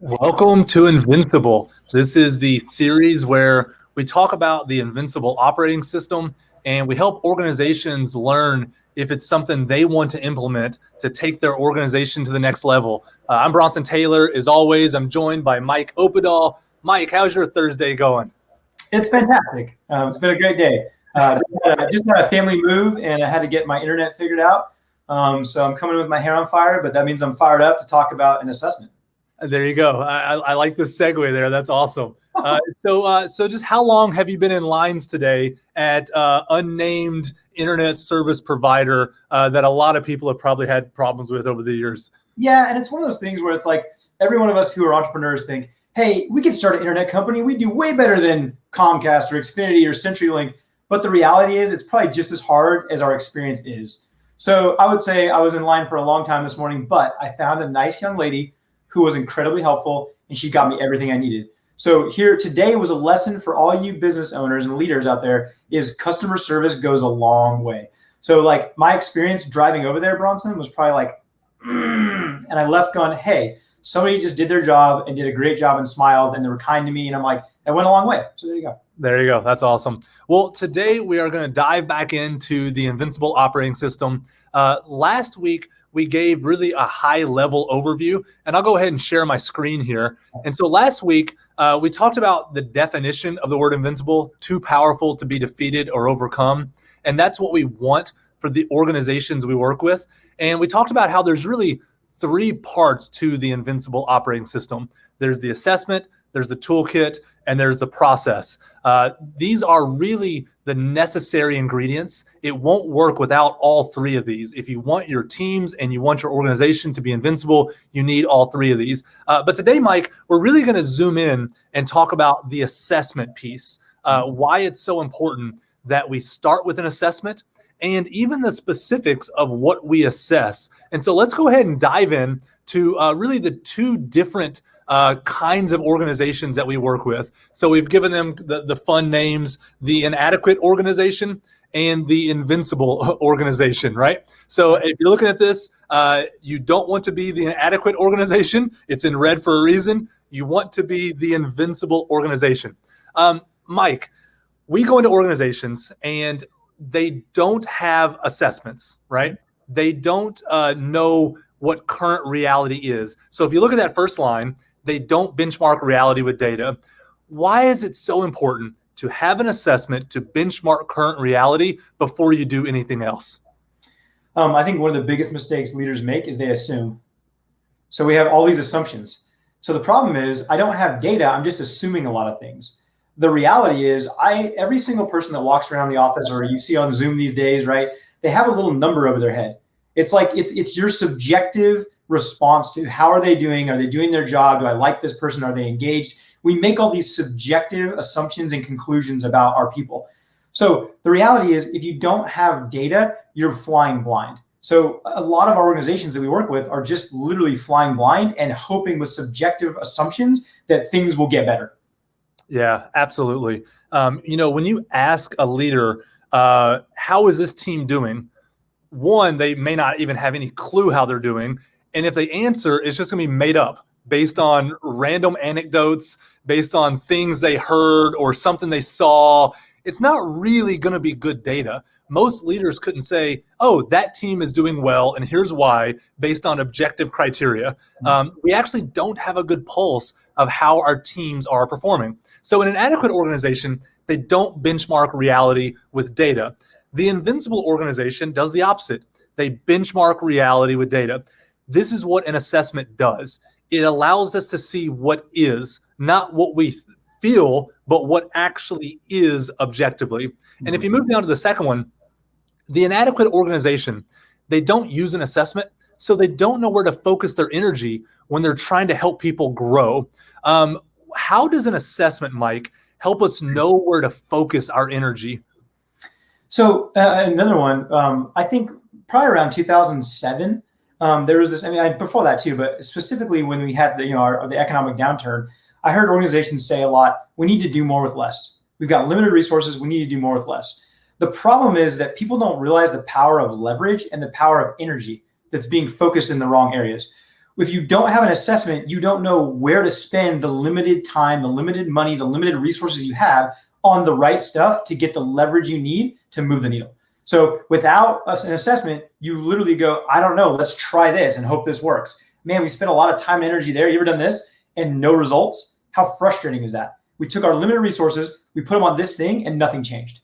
Welcome to Invincible. This is the series where we talk about the Invincible operating system and we help organizations learn if it's something they want to implement to take their organization to the next level. I'm Bronson Taylor. As always, I'm joined by Mike Opedal. Mike, how's your Thursday going? It's fantastic. It's been a great day. Just had a family move and I had to get my internet figured out. So I'm coming with my hair on fire, but that means I'm fired up to talk about an assessment. There you go. I like the segue there. That's awesome. So just how long have you been in lines today at unnamed internet service provider that a lot of people have probably had problems with over the years? Yeah, and it's one of those things where it's like every one of us who are entrepreneurs think, hey, we could start an internet company. We do way better than Comcast or Xfinity or CenturyLink. But the reality is it's probably just as hard as our experience is. So I would say I was in line for a long time this morning, but I found a nice young lady who was incredibly helpful, and she got me everything I needed. So here today was a lesson for all you business owners and leaders out there is customer service goes a long way. So like my experience driving over there, Bronson, was probably like, and I left going, hey, somebody just did their job and did a great job and smiled and they were kind to me. And I'm like, that went a long way. So there you go. There you go. That's awesome. Well, today we are going to dive back into the Invincible operating system. Last week, we gave really a high level overview, and I'll go ahead and share my screen here. And so last week, we talked about the definition of the word invincible, too powerful to be defeated or overcome. And that's what we want for the organizations we work with. And we talked about how there's really three parts to the Invincible operating system. There's the assessment, there's the toolkit, and there's the process. These are really the necessary ingredients. It won't work without all three of these. If you want your teams and you want your organization to be invincible, you need all three of these. But today, Mike, we're really going to zoom in and talk about the assessment piece, why it's so important that we start with an assessment and even the specifics of what we assess. And so let's go ahead and dive in to really the two different kinds of organizations that we work with. So we've given them the fun names, the inadequate organization and the invincible organization, right? So if you're looking at this, you don't want to be the inadequate organization. It's in red for a reason. You want to be the invincible organization. Mike, we go into organizations and they don't have assessments, right? They don't know what current reality is. So if you look at that first line, they don't benchmark reality with data. Why is it so important to have an assessment to benchmark current reality before you do anything else? I think one of the biggest mistakes leaders make is they assume. So we have all these assumptions. So the problem is I don't have data. I'm just assuming a lot of things. The reality is every single person that walks around the office or you see on Zoom these days, right? They have a little number over their head. It's like it's your subjective response to how are they doing? Are they doing their job? Do I like this person? Are they engaged? We make all these subjective assumptions and conclusions about our people. So the reality is if you don't have data, you're flying blind. So a lot of our organizations that we work with are just literally flying blind and hoping with subjective assumptions that things will get better. Yeah, absolutely. When you ask a leader, how is this team doing? One, they may not even have any clue how they're doing. And if they answer, it's just going to be made up based on random anecdotes, based on things they heard or something they saw. It's not really going to be good data. Most leaders couldn't say, oh, that team is doing well, and here's why, based on objective criteria. We actually don't have a good pulse of how our teams are performing. So in an adequate organization, they don't benchmark reality with data. The invincible organization does the opposite. They benchmark reality with data. This is what an assessment does. It allows us to see what is, not what we feel, but what actually is objectively. And if you move down to the second one, the inadequate organization, they don't use an assessment, so they don't know where to focus their energy when they're trying to help people grow. How does an assessment, Mike, help us know where to focus our energy? So another one, I think probably around 2007, there was this, before that too, but specifically when we had the economic downturn, I heard organizations say a lot, we need to do more with less. We've got limited resources, we need to do more with less. The problem is that people don't realize the power of leverage and the power of energy that's being focused in the wrong areas. If you don't have an assessment, you don't know where to spend the limited time, the limited money, the limited resources you have on the right stuff to get the leverage you need to move the needle. So without an assessment, you literally go, I don't know, let's try this and hope this works. Man, we spent a lot of time and energy there. You ever done this and no results? How frustrating is that? We took our limited resources, we put them on this thing and nothing changed.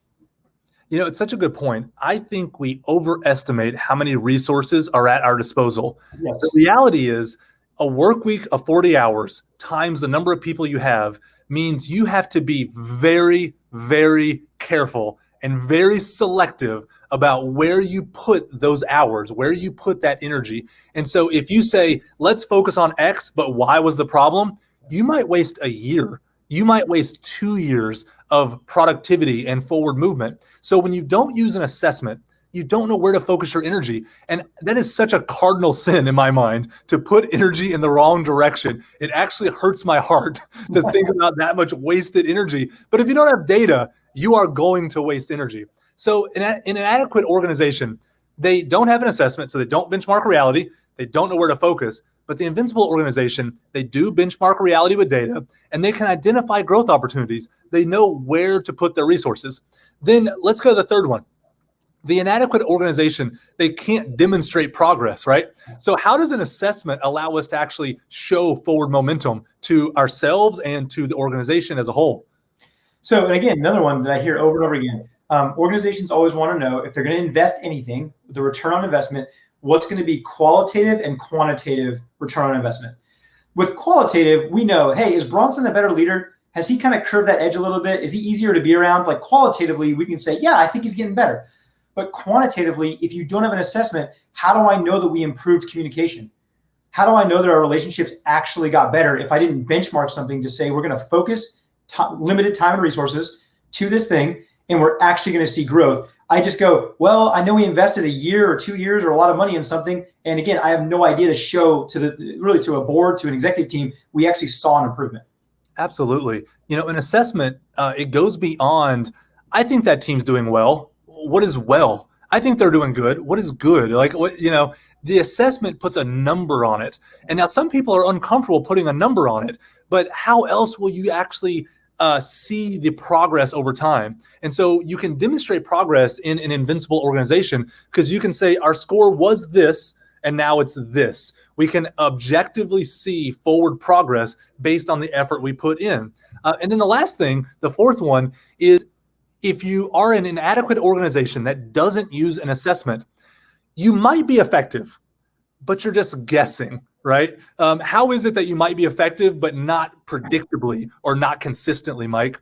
It's such a good point. I think we overestimate how many resources are at our disposal. Yes. The reality is a work week of 40 hours times the number of people you have means you have to be very, very careful and very selective about where you put those hours, where you put that energy. And so if you say, let's focus on X, but Y was the problem, you might waste a year. You might waste 2 years of productivity and forward movement. So when you don't use an assessment, you don't know where to focus your energy. And that is such a cardinal sin in my mind, to put energy in the wrong direction. It actually hurts my heart to think about that much wasted energy. But if you don't have data, you are going to waste energy. So in an inadequate organization, they don't have an assessment, so they don't benchmark reality. They don't know where to focus. But the Invincible organization, they do benchmark reality with data, and they can identify growth opportunities. They know where to put their resources. Then let's go to the third one. The inadequate organization, they can't demonstrate progress, right? So how does an assessment allow us to actually show forward momentum to ourselves and to the organization as a whole? So, and again, another one that I hear over and over again, organizations always want to know if they're going to invest anything, the return on investment, what's going to be qualitative and quantitative return on investment. With qualitative, we know, hey, is Bronson a better leader? Has he kind of curved that edge a little bit? Is he easier to be around? Like qualitatively, we can say, yeah, I think he's getting better. But quantitatively, if you don't have an assessment, how do I know that we improved communication? How do I know that our relationships actually got better if I didn't benchmark something to say we're going to focus limited time and resources to this thing and we're actually going to see growth? I just go, well, I know we invested a year or 2 years or a lot of money in something. And again, I have no idea to show to a board, to an executive team, we actually saw an improvement. Absolutely. An assessment, it goes beyond, I think that team's doing well. What is well? I think they're doing good. What is good? The assessment puts a number on it. And now some people are uncomfortable putting a number on it, but how else will you actually see the progress over time? And so you can demonstrate progress in an invincible organization because you can say our score was this and now it's this. We can objectively see forward progress based on the effort we put in. And then the last thing, the fourth one, is if you are an inadequate organization that doesn't use an assessment, you might be effective, but you're just guessing. Right? How is it that you might be effective, but not predictably or not consistently, Mike?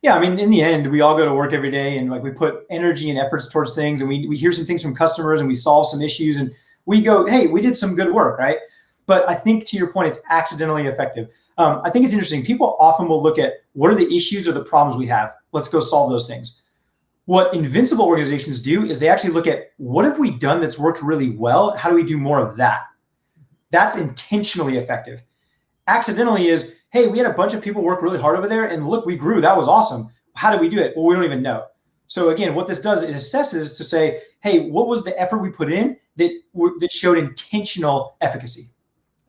Yeah, I mean, in the end, we all go to work every day and we put energy and efforts towards things, and we hear some things from customers and we solve some issues and we go, hey, we did some good work, right? But I think to your point, it's accidentally effective. I think it's interesting. People often will look at what are the issues or the problems we have. Let's go solve those things. What invincible organizations do is they actually look at what have we done that's worked really well? How do we do more of that? That's intentionally effective. Accidentally is, hey, we had a bunch of people work really hard over there and look, we grew. That was awesome. How did we do it? Well, we don't even know. So again, what this does, it assesses to say, hey, what was the effort we put in that showed intentional efficacy?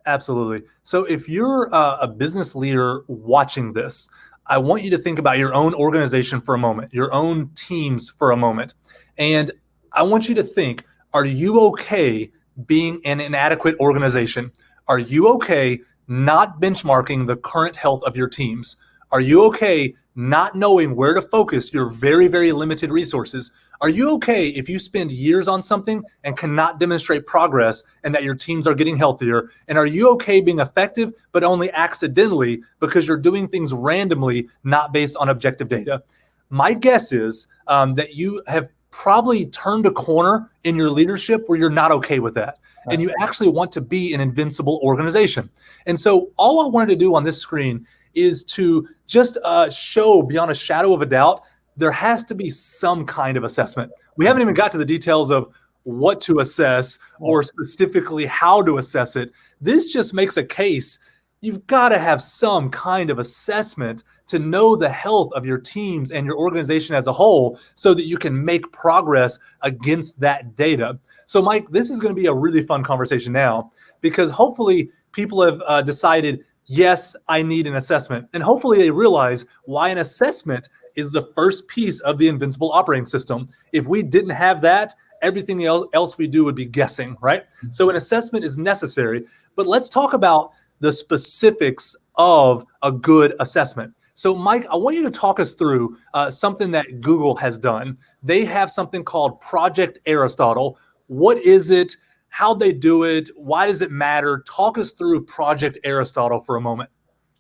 Absolutely. So if you're a business leader watching this, I want you to think about your own organization for a moment, your own teams for a moment. And I want you to think, are you okay being an inadequate organization? Are you okay not benchmarking the current health of your teams? Are you okay not knowing where to focus your very, very limited resources? Are you okay if you spend years on something and cannot demonstrate progress and that your teams are getting healthier? And are you okay being effective, but only accidentally because you're doing things randomly, not based on objective data? My guess is that you have probably turned a corner in your leadership where you're not okay with that. And you actually want to be an invincible organization. And so all I wanted to do on this screen is to just show beyond a shadow of a doubt, there has to be some kind of assessment. We haven't even got to the details of what to assess or specifically how to assess it. This just makes a case. you've got to have some kind of assessment to know the health of your teams and your organization as a whole so that you can make progress against that data. So, Mike, this is going to be a really fun conversation now because hopefully people have decided, yes, I need an assessment. And hopefully they realize why an assessment is the first piece of the Invincible operating system. If we didn't have that, everything else we do would be guessing, right? So an assessment is necessary. But let's talk about the specifics of a good assessment. So, Mike, I want you to talk us through something that Google has done. They have something called Project Aristotle. What is it? How they do it? Why does it matter? Talk us through Project Aristotle for a moment.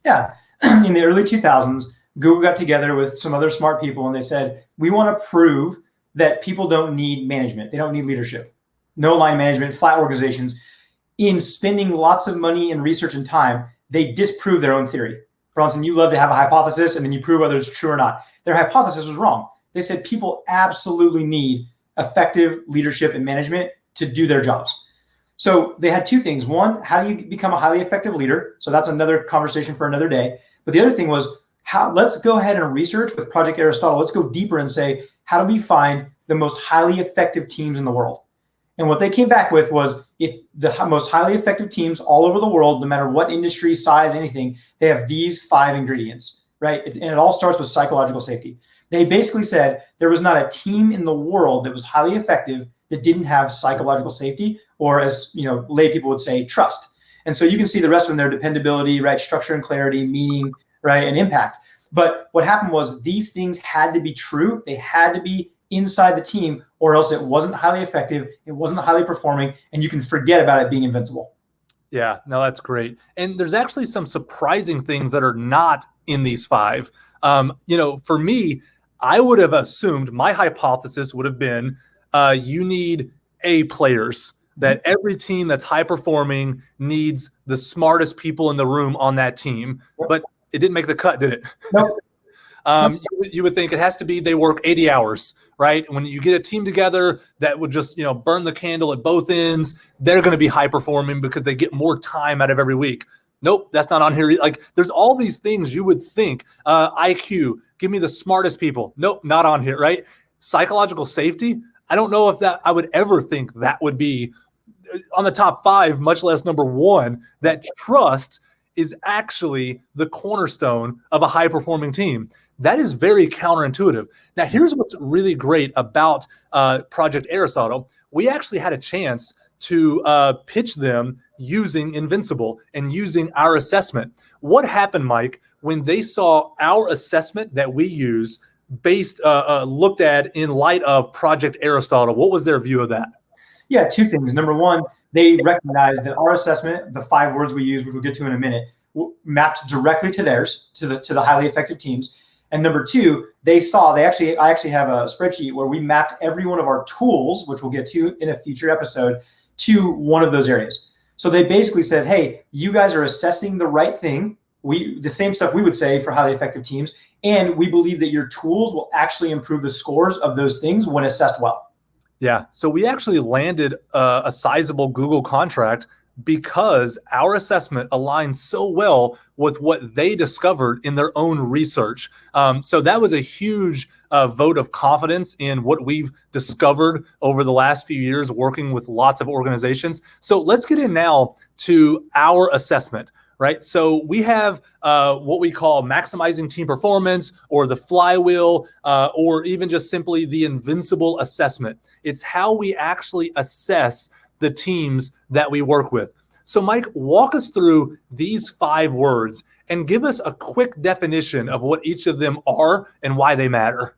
Yeah. In the early 2000s, Google got together with some other smart people and they said, we want to prove that people don't need management. They don't need leadership. No line management, flat organizations. In spending lots of money and research and time, they disprove their own theory. Bronson, you love to have a hypothesis and then you prove whether it's true or not. Their hypothesis was wrong. They said people absolutely need effective leadership and management to do their jobs. So they had two things. One, how do you become a highly effective leader? So that's another conversation for another day. But the other thing was, let's go ahead and research with Project Aristotle. Let's go deeper and say, how do we find the most highly effective teams in the world? And what they came back with was, if the most highly effective teams all over the world, no matter what industry, size, anything, they have these 5 ingredients, right? And it all starts with psychological safety. They basically said there was not a team in the world that was highly effective that didn't have psychological safety, or as lay people would say, trust. And so you can see the rest of them, their dependability, right? Structure and clarity, meaning, right? And impact. But what happened was these things had to be true. They had to be inside the team, or else it wasn't highly effective. It wasn't highly performing, and you can forget about it being invincible. Yeah, no, that's great. And there's actually some surprising things that are not in these 5. For me, I would have assumed, my hypothesis would have been, you need A players, that every team that's high performing needs the smartest people in the room on that team. But it didn't make the cut, did it? Nope. You would think it has to be they work 80 hours, right? When you get a team together that would just burn the candle at both ends, they're going to be high performing because they get more time out of every week. Nope, that's not on here. Like, there's all these things you would think. IQ, give me the smartest people. Nope, not on here, right? Psychological safety, I don't know if that I would ever think that would be on the top 5, much less number 1. That trust is actually the cornerstone of a high-performing team. That is very counterintuitive. Now, here's what's really great about Project Aristotle. We actually had a chance to pitch them using Invincible and using our assessment. What happened, Mike, when they saw our assessment that we use looked at in light of Project Aristotle? What was their view of that? Yeah, 2 things. Number 1, they recognized that our assessment, the 5 words we use, which we'll get to in a minute, mapped directly to theirs, to the highly effective teams. And number 2, I actually have a spreadsheet where we mapped every one of our tools, which we'll get to in a future episode, to one of those areas. So they basically said, hey, you guys are assessing the right thing. The same stuff we would say for highly effective teams. And we believe that your tools will actually improve the scores of those things when assessed well. Yeah. So we actually landed a sizable Google contract because our assessment aligns so well with what they discovered in their own research. So that was a huge vote of confidence in what we've discovered over the last few years working with lots of organizations. So let's get in now to our assessment. Right. So we have what we call maximizing team performance, or the flywheel, or even just simply the Invincible Assessment. It's how we actually assess the teams that we work with. So, Mike, walk us through these 5 words and give us a quick definition of what each of them are and why they matter.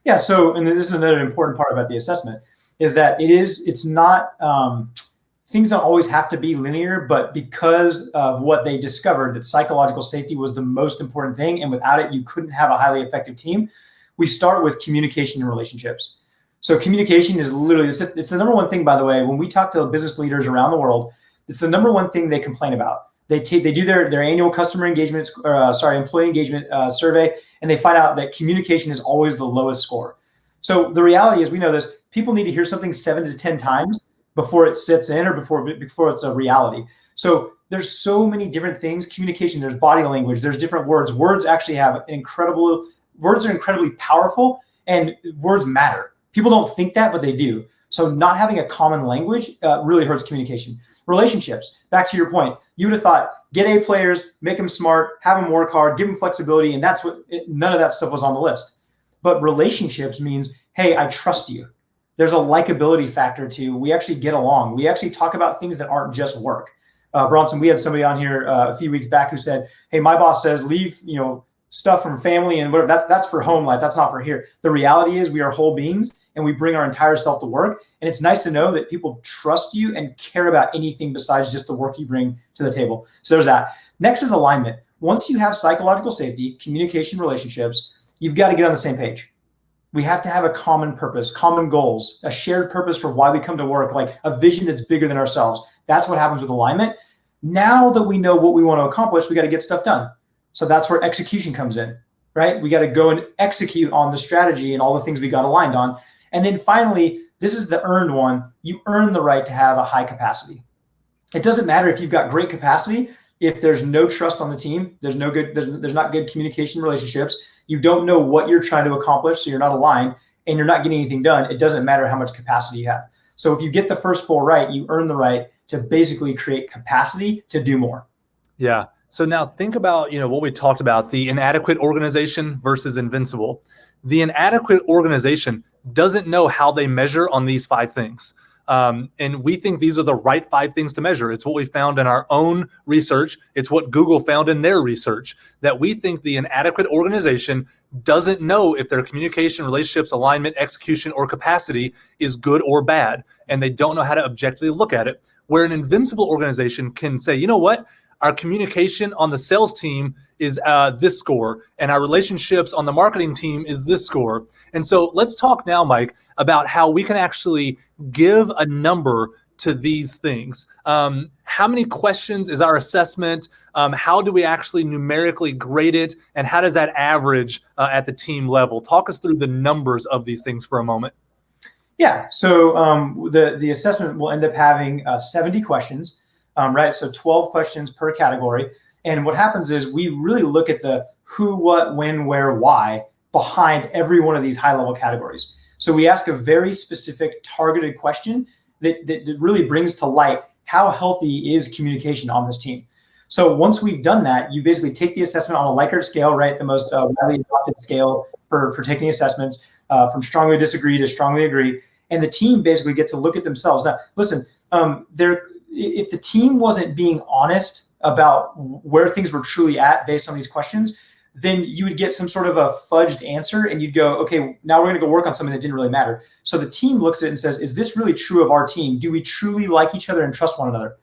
Yeah. So, and this is another important part about the assessment, is that it's not things don't always have to be linear, but because of what they discovered, that psychological safety was the most important thing, and without it, you couldn't have a highly effective team. We start with communication and relationships. So communication is literally, it's the number 1 thing, by the way, when we talk to business leaders around the world, it's the number 1 thing they complain about. They do their annual employee engagement survey, and they find out that communication is always the lowest score. So the reality is, we know this, people need to hear something 7 to 10 times before it sits in, or before it's a reality. So there's so many different things. Communication, there's body language, there's different words. Words actually have words are incredibly powerful, and words matter. People don't think that, but they do. So not having a common language really hurts communication. Relationships, back to your point, you would have thought, get A players, make them smart, have them work hard, give them flexibility, and none of that stuff was on the list. But relationships means, hey, I trust you. There's a likability factor too. We actually get along. We actually talk about things that aren't just work. Bronson, we had somebody on here a few weeks back who said, hey, my boss says leave, stuff from family and whatever. That's for home life. That's not for here. The reality is we are whole beings and we bring our entire self to work. And it's nice to know that people trust you and care about anything besides just the work you bring to the table. So there's that. Next is alignment. Once you have psychological safety, communication, relationships, you've got to get on the same page. We have to have a common purpose, common goals, a shared purpose for why we come to work, like a vision that's bigger than ourselves. That's what happens with alignment. Now that we know what we want to accomplish, we got to get stuff done. So that's where execution comes in, right? We got to go and execute on the strategy and all the things we got aligned on. And then finally, this is the earned one. You earn the right to have a high capacity. It doesn't matter if you've got great capacity. If there's no trust on the team, there's not good communication relationships. You don't know what you're trying to accomplish, so you're not aligned and you're not getting anything done. It doesn't matter how much capacity you have. So if you get the first 4 right, you earn the right to basically create capacity to do more. Yeah. So now think about, what we talked about, the inadequate organization versus invincible. The inadequate organization doesn't know how they measure on these 5 things. And we think these are the right 5 things to measure. It's what we found in our own research. It's what Google found in their research, that we think the inadequate organization doesn't know if their communication, relationships, alignment, execution, or capacity is good or bad. And they don't know how to objectively look at it. Where an invincible organization can say, you know what? Our communication on the sales team is this score, and our relationships on the marketing team is this score. And so let's talk now, Mike, about how we can actually give a number to these things. How many questions is our assessment? How do we actually numerically grade it? And how does that average at the team level? Talk us through the numbers of these things for a moment. Yeah, so the assessment will end up having 70 questions. Right. So 12 questions per category. And what happens is we really look at the who, what, when, where, why behind every one of these high level categories. So we ask a very specific targeted question that really brings to light how healthy is communication on this team. So once we've done that, you basically take the assessment on a Likert scale, right? The most widely adopted scale for taking assessments, from strongly disagree to strongly agree. And the team basically get to look at themselves. Now, listen, if the team wasn't being honest about where things were truly at based on these questions, then you would get some sort of a fudged answer and you'd go, okay, now we're going to go work on something that didn't really matter. So the team looks at it and says, is this really true of our team? Do we truly like each other and trust one another?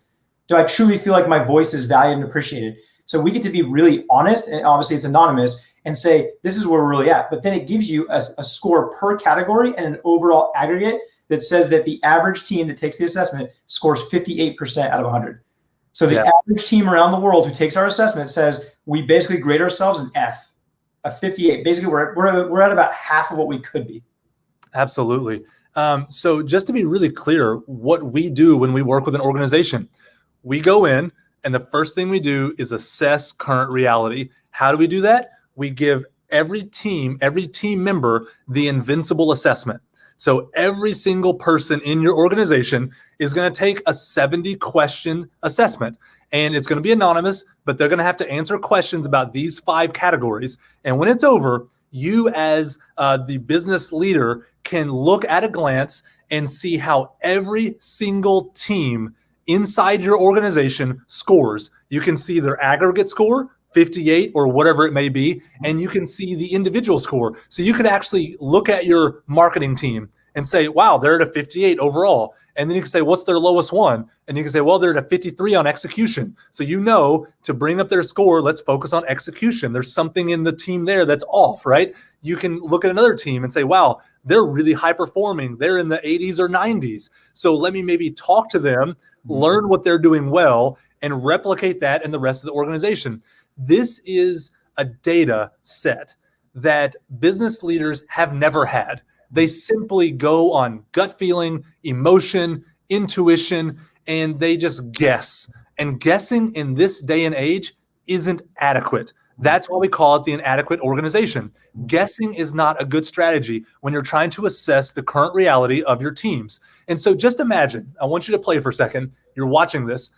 Do I truly feel like my voice is valued and appreciated? So we get to be really honest, and obviously it's anonymous, and say, this is where we're really at. But then it gives you a score per category and an overall aggregate that says that the average team that takes the assessment scores 58% out of 100. So the average team around the world who takes our assessment says we basically grade ourselves an F, a 58. Basically, we're at about half of what we could be. Absolutely. So just to be really clear, what we do when we work with an organization, we go in and the first thing we do is assess current reality. How do we do that? We give every team member the Invincible Assessment. So every single person in your organization is going to take a 70-question assessment, and it's going to be anonymous, but they're going to have to answer questions about these 5 categories. And when it's over, you as the business leader can look at a glance and see how every single team inside your organization scores. You can see their aggregate score, 58 or whatever it may be, and you can see the individual score. So you could actually look at your marketing team and say, wow, they're at a 58 overall. And then you can say, what's their lowest one? And you can say, well, they're at a 53 on execution. So to bring up their score, let's focus on execution. There's something in the team there that's off, right? You can look at another team and say, wow, they're really high performing. They're in the 80s or 90s. So let me maybe talk to them, learn what they're doing well, and replicate that in the rest of the organization. This is a data set that business leaders have never had. They simply go on gut feeling, emotion, intuition, and they just guess. And guessing in this day and age isn't adequate. That's why we call it the inadequate organization. Guessing is not a good strategy when you're trying to assess the current reality of your teams. And so just imagine, I want you to play for a second. You're watching this.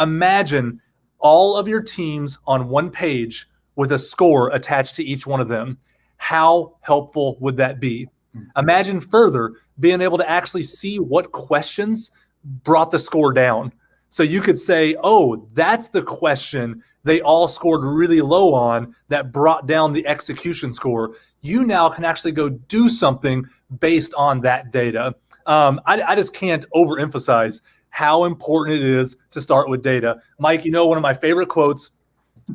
Imagine all of your teams on one page with a score attached to each one of them. How helpful would that be? Imagine further being able to actually see what questions brought the score down. So you could say, oh, that's the question they all scored really low on that brought down the execution score. You now can actually go do something based on that data. I just can't overemphasize how important it is to start with data. Mike, one of my favorite quotes,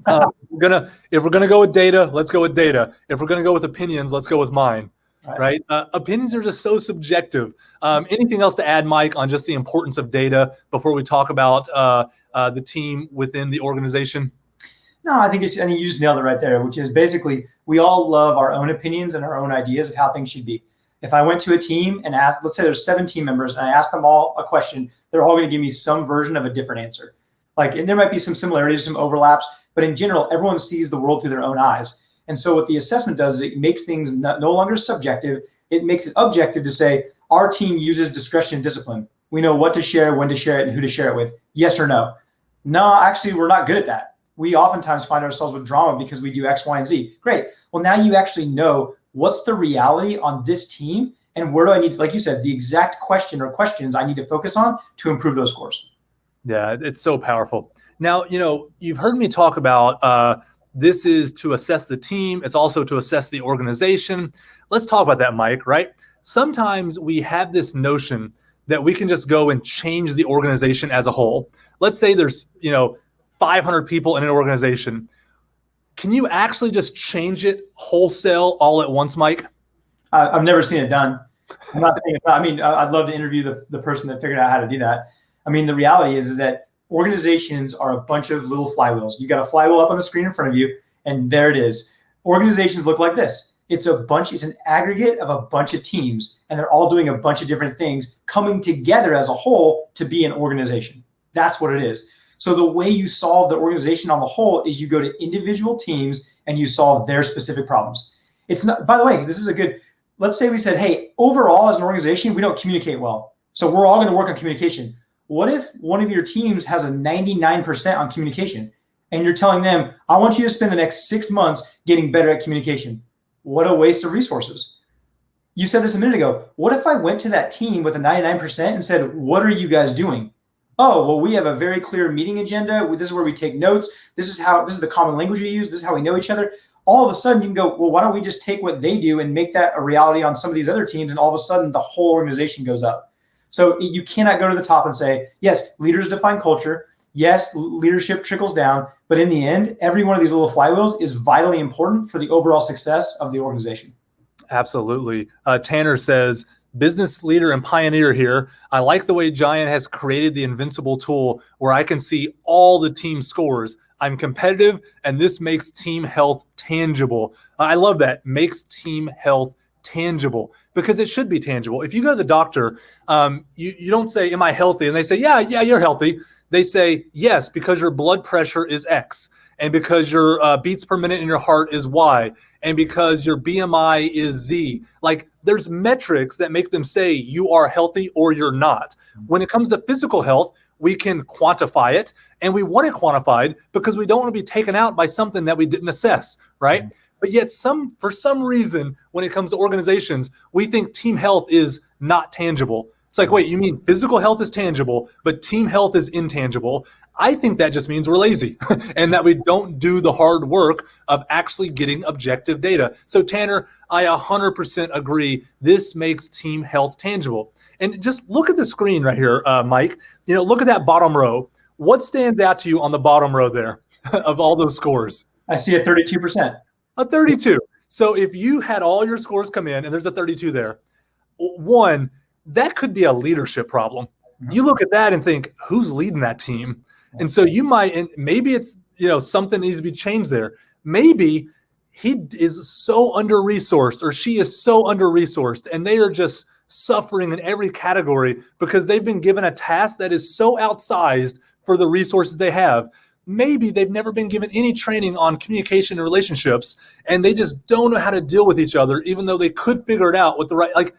if we're gonna go with data, let's go with data. If we're gonna go with opinions, let's go with mine. Right? Opinions are just so subjective. Anything else to add, Mike, on just the importance of data before we talk about the team within the organization? No, I think you just nailed it right there, which is basically we all love our own opinions and our own ideas of how things should be. If I went to a team and asked, let's say there's 7 team members, and I asked them all a question, they're all going to give me some version of a different answer. And there might be some similarities, some overlaps, but in general, everyone sees the world through their own eyes. And so what the assessment does is it makes things no longer subjective. It makes it objective to say our team uses discretion and discipline. We know what to share, when to share it, and who to share it with. Yes or no? No, actually, we're not good at that. We oftentimes find ourselves with drama because we do X, Y, and Z. Great. Well, now you actually know what's the reality on this team and where do I need, like you said, the exact question or questions I need to focus on to improve those scores. Yeah, it's so powerful. Now, you've heard me talk about this is to assess the team. It's also to assess the organization. Let's talk about that, Mike, right? Sometimes we have this notion that we can just go and change the organization as a whole. Let's say there's, 500 people in an organization. Can you actually just change it wholesale all at once, Mike? I've never seen it done. I'm not saying it's not. I'd love to interview the person that figured out how to do that. The reality is that organizations are a bunch of little flywheels. You got a flywheel up on the screen in front of you, and there it is. Organizations look like this. It's an aggregate of a bunch of teams, and they're all doing a bunch of different things coming together as a whole to be an organization. That's what it is. So the way you solve the organization on the whole is you go to individual teams and you solve their specific problems. It's not, by the way, this is let's say we said, hey, overall as an organization, we don't communicate well. So we're all going to work on communication. What if one of your teams has a 99% on communication and you're telling them, I want you to spend the next 6 months getting better at communication? What a waste of resources. You said this a minute ago. What if I went to that team with a 99% and said, what are you guys doing? Oh, well, we have a very clear meeting agenda. This is where we take notes. This is the common language we use. This is how we know each other. All of a sudden you can go, well, why don't we just take what they do and make that a reality on some of these other teams? And all of a sudden the whole organization goes up. So you cannot go to the top and say, yes, leaders define culture. Yes, leadership trickles down. But in the end, every one of these little flywheels is vitally important for the overall success of the organization. Absolutely. Tanner says, business leader and pioneer here. I like the way Giant has created the Invincible tool where I can see all the team scores. I'm competitive, and this makes team health tangible. I love that. Makes team health tangible because it should be tangible. If you go to the doctor, you don't say, am I healthy? And they say, yeah, you're healthy. They say, yes, because your blood pressure is X, and because your beats per minute in your heart is Y, and because your BMI is Z. There's metrics that make them say you are healthy or you're not. When it comes to physical health, we can quantify it, and we want it quantified because we don't want to be taken out by something that we didn't assess, right? Mm-hmm. But yet for some reason, when it comes to organizations, we think team health is not tangible. It's like, wait, you mean physical health is tangible, but team health is intangible? I think that just means we're lazy and that we don't do the hard work of actually getting objective data. So Tanner, I 100% agree. This makes team health tangible. And just look at the screen right here, Mike. Look at that bottom row. What stands out to you on the bottom row there of all those scores? I see a 32%. A 32. So if you had all your scores come in and there's a 32 there, one, that could be a leadership problem. You look at that and think, who's leading that team? And so you might, and maybe it's, something needs to be changed there. Maybe he is so under-resourced or she is so under-resourced and they are just suffering in every category because they've been given a task that is so outsized for the resources they have. Maybe they've never been given any training on communication and relationships, and they just don't know how to deal with each other, even though they could figure it out with the right, like,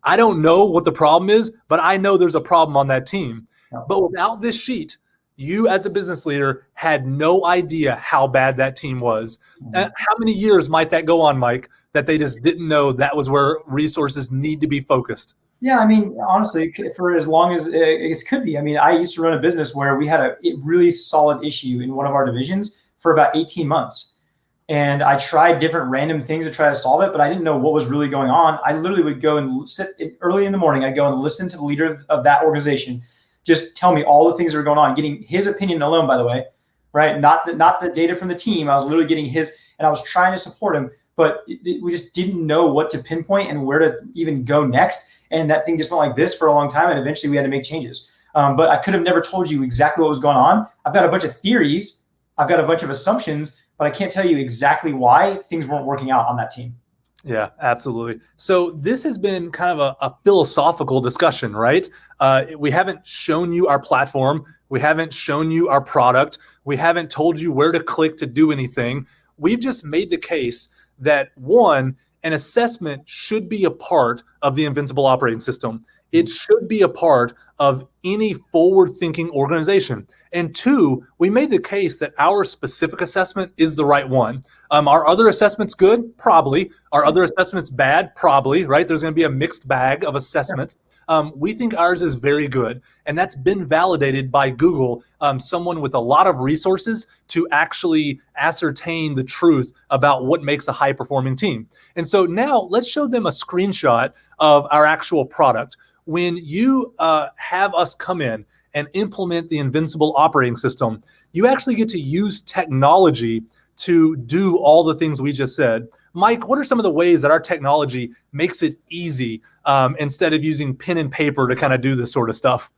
I don't know what the problem is, but I know there's a problem on that team. But without this sheet, you as a business leader had no idea how bad that team was. How many years might that go on, Mike, that they just didn't know that was where resources need to be focused? Yeah, I mean, honestly, for as long as it could be. I mean, I used to run a business where we had a really solid issue in one of our divisions for about 18 months. And I tried different random things to try to solve it, but I didn't know what was really going on. I literally would go and sit early in the morning. I'd go and listen to the leader of that organization, just tell me all the things that were going on, getting his opinion alone, by the way, right? Not the data from the team. I was literally getting his, and I was trying to support him, but we just didn't know what to pinpoint and where to even go next. And that thing just went like this for a long time. And eventually we had to make changes. But I could have never told you exactly what was going on. I've got a bunch of theories. I've got a bunch of assumptions, but I can't tell you exactly why things weren't working out on that team. Yeah, absolutely. So this has been kind of a philosophical discussion, right? We haven't shown you our platform. We haven't shown you our product. We haven't told you where to click to do anything. We've just made the case that, one, an assessment should be a part of the Invincible operating system. It should be a part of any forward-thinking organization. And two, we made the case that our specific assessment is the right one. Are other assessments good? Probably. Are other assessments bad? Probably, right? There's going to be a mixed bag of assessments. We think ours is very good, and that's been validated by Google, someone with a lot of resources to actually ascertain the truth about what makes a high-performing team. And so now let's show them a screenshot of our actual product. When you have us come in and implement the Invincible operating system, you actually get to use technology to do all the things we just said. Mike, what are some of the ways that our technology makes it easy instead of using pen and paper to kind of do this sort of stuff?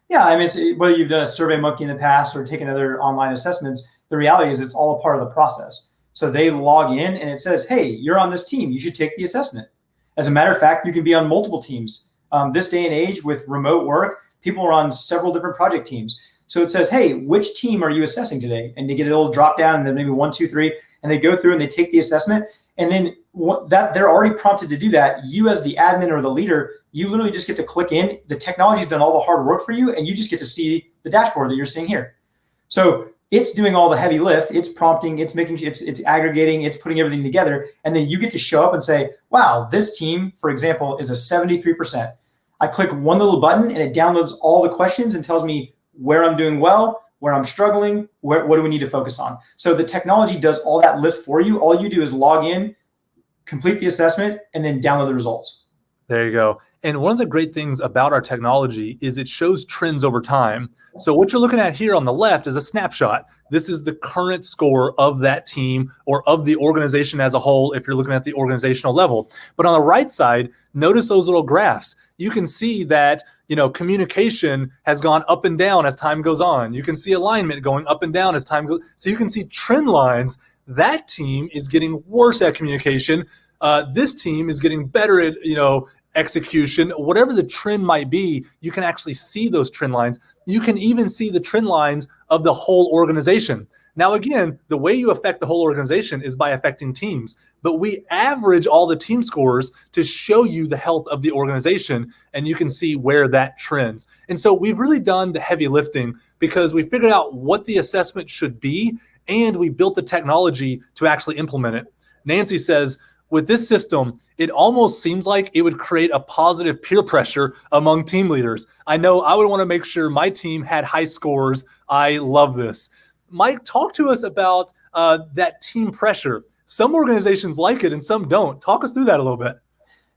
Yeah, I mean, whether you've done a SurveyMonkey in the past or taken other online assessments, the reality is it's all a part of the process. So they log in and it says, hey, you're on this team. You should take the assessment. As a matter of fact, you can be on multiple teams. This day and age with remote work, people are on several different project teams. So it says, hey, which team are you assessing today? And they get a little drop down and then maybe 1, 2, 3, and they go through and they take the assessment. And then that they're already prompted to do that. You as the admin or the leader, you literally just get to click in. The technology's done all the hard work for you, and you just get to see the dashboard that you're seeing here. So it's doing all the heavy lift. It's prompting, it's making, it's aggregating, it's putting everything together. And then you get to show up and say, wow, this team, for example, is a 73%. I click one little button and it downloads all the questions and tells me where I'm doing well, where I'm struggling, what do we need to focus on. So the technology does all that lift for you. All you do is log in, complete the assessment, and then download the results. There you go. And one of the great things about our technology is it shows trends over time. So what you're looking at here on the left is a snapshot. This is the current score of that team or of the organization as a whole if you're looking at the organizational level. But on the right side, notice those little graphs. You can see that, you know, communication has gone up and down as time goes on. You can see alignment going up and down as time goes. So you can see trend lines. That team is getting worse at communication. This team is getting better at, you know, execution. Whatever the trend might be, you can actually see those trend lines. You can even see the trend lines of the whole organization. Now, again, the way you affect the whole organization is by affecting teams, but we average all the team scores to show you the health of the organization, and you can see where that trends. And so we've really done the heavy lifting because we figured out what the assessment should be, and we built the technology to actually implement it. Nancy says, with this system, it almost seems like it would create a positive peer pressure among team leaders. I know I would want to make sure my team had high scores. I love this. Mike, talk to us about that team pressure. Some organizations like it and some don't. Talk us through that a little bit.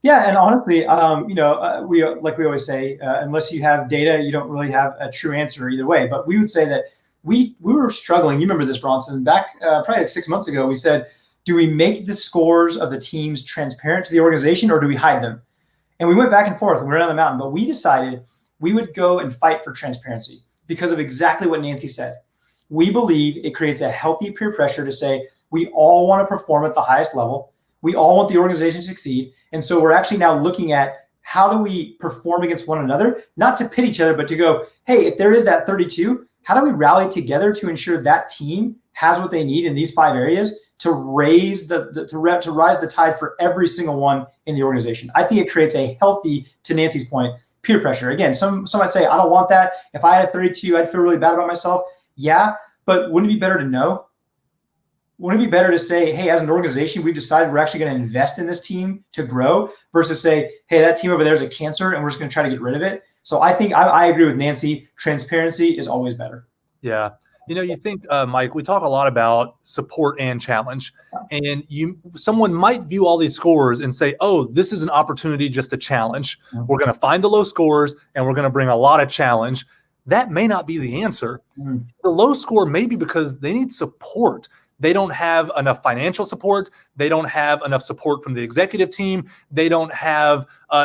Yeah, and honestly, we like we always say, unless you have data, you don't really have a true answer either way. But we would say that we were struggling. You remember this, Bronson? Back probably like 6 months ago, we said, do we make the scores of the teams transparent to the organization or do we hide them? And we went back and forth and we were on the mountain, but we decided we would go and fight for transparency because of exactly what Nancy said. We believe it creates a healthy peer pressure to say we all want to perform at the highest level. We all want the organization to succeed. And so we're actually now looking at how do we perform against one another, not to pit each other, but to go, hey, if there is that 32, how do we rally together to ensure that team has what they need in these 5 areas to raise to rise the tide for every single one in the organization? I think it creates a healthy, to Nancy's point, peer pressure. Again, some might say, I don't want that. If I had a 32, I'd feel really bad about myself. Yeah, but wouldn't it be better to know? Wouldn't it be better to say, hey, as an organization, we've decided we're actually going to invest in this team to grow versus say, hey, that team over there is a cancer and we're just going to try to get rid of it. So I think I agree with Nancy. Transparency is always better. Yeah. You think, Mike, we talk a lot about support and challenge, and someone might view all these scores and say, oh, this is an opportunity just to challenge. Mm-hmm. We're going to find the low scores and we're going to bring a lot of challenge. That may not be the answer. Mm-hmm. The low score may be because they need support. They don't have enough financial support. They don't have enough support from the executive team. They don't have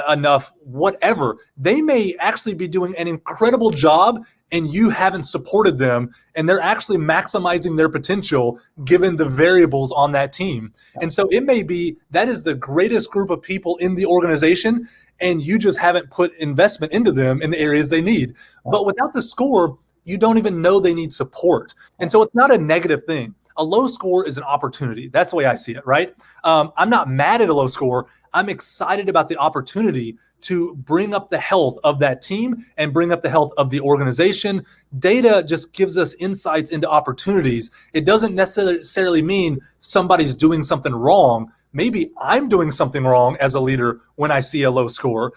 enough whatever. They may actually be doing an incredible job and you haven't supported them, and they're actually maximizing their potential given the variables on that team. And so it may be that is the greatest group of people in the organization, and you just haven't put investment into them in the areas they need. But without the score, you don't even know they need support. And so it's not a negative thing. A low score is an opportunity. That's the way I see it, right? I'm not mad at a low score. I'm excited about the opportunity to bring up the health of that team and bring up the health of the organization. Data just gives us insights into opportunities. It doesn't necessarily mean somebody's doing something wrong. Maybe I'm doing something wrong as a leader when I see a low score.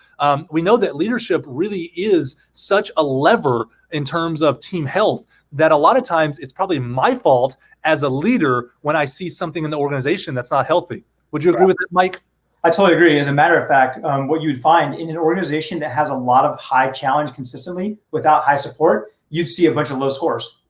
We know that leadership really is such a lever in terms of team health that a lot of times it's probably my fault as a leader when I see something in the organization that's not healthy. Would you agree with that, Mike? I totally agree. As a matter of fact, what you would find in an organization that has a lot of high challenge consistently without high support, you'd see a bunch of low scores.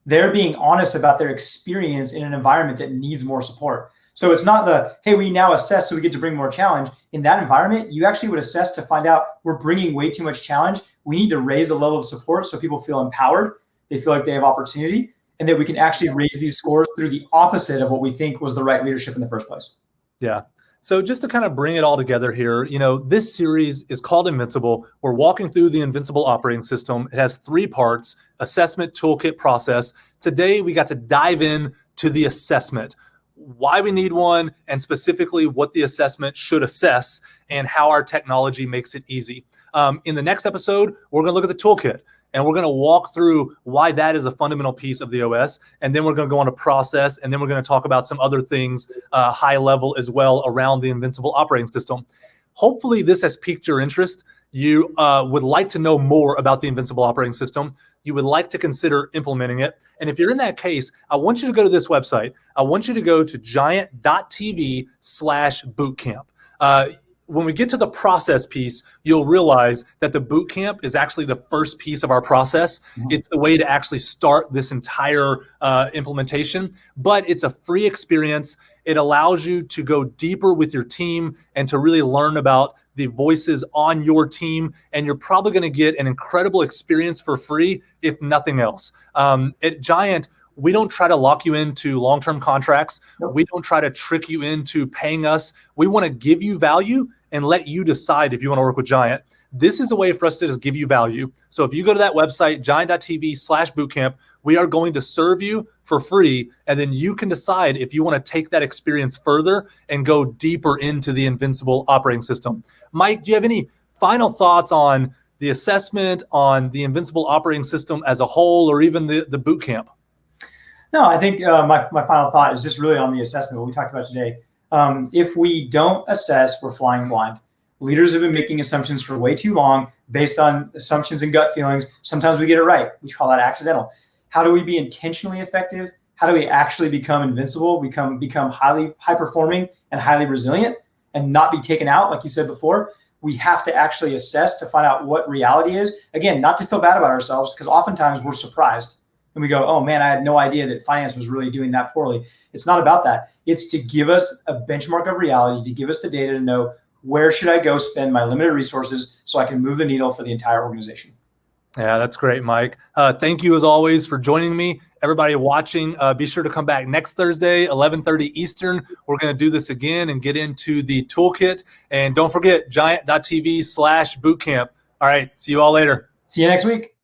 They're being honest about their experience in an environment that needs more support. So it's not hey, we now assess so we get to bring more challenge. In that environment, you actually would assess to find out we're bringing way too much challenge. We need to raise the level of support so people feel empowered. They feel like they have opportunity, and that we can actually raise these scores through the opposite of what we think was the right leadership in the first place. Yeah. So just to kind of bring it all together here, this series is called Invincible. We're walking through the Invincible operating system. It has 3 parts: assessment, toolkit, process. Today, we got to dive in to the assessment, why we need one, and specifically what the assessment should assess and how our technology makes it easy. In the next episode, we're going to look at the toolkit. And we're going to walk through why that is a fundamental piece of the OS. And then we're going to go on a process. And then we're going to talk about some other things, high level as well, around the Invincible operating system. Hopefully this has piqued your interest. You would like to know more about the Invincible operating system. You would like to consider implementing it. And if you're in that case, I want you to go to this website. I want you to go to giant.tv/bootcamp. When we get to the process piece, you'll realize that the boot camp is actually the first piece of our process. Mm-hmm. It's the way to actually start this entire implementation, but it's a free experience. It allows you to go deeper with your team and to really learn about the voices on your team. And you're probably going to get an incredible experience for free, if nothing else. At Giant, we don't try to lock you into long-term contracts. Nope. We don't try to trick you into paying us. We want to give you value and let you decide if you want to work with Giant. This is a way for us to just give you value. So if you go to that website, giant.tv/bootcamp, we are going to serve you for free. And then you can decide if you want to take that experience further and go deeper into the Invincible operating system. Mike, do you have any final thoughts on the assessment, on the Invincible operating system as a whole, or even the boot camp? No, I think my final thought is just really on the assessment, what we talked about today. If we don't assess, we're flying blind. Leaders have been making assumptions for way too long based on assumptions and gut feelings. Sometimes we get it right. We call that accidental. How do we be intentionally effective? How do we actually become invincible, become highly high performing and highly resilient and not be taken out, like you said before? We have to actually assess to find out what reality is. Again, not to feel bad about ourselves, because oftentimes we're surprised. And we go, oh man, I had no idea that finance was really doing that poorly. It's not about that. It's to give us a benchmark of reality, to give us the data to know where should I go spend my limited resources so I can move the needle for the entire organization. Yeah, that's great, Mike. Thank you as always for joining me. Everybody watching, be sure to come back next Thursday, 11:30 Eastern. We're going to do this again and get into the toolkit. And don't forget, giant.tv/bootcamp. All right, see you all later. See you next week.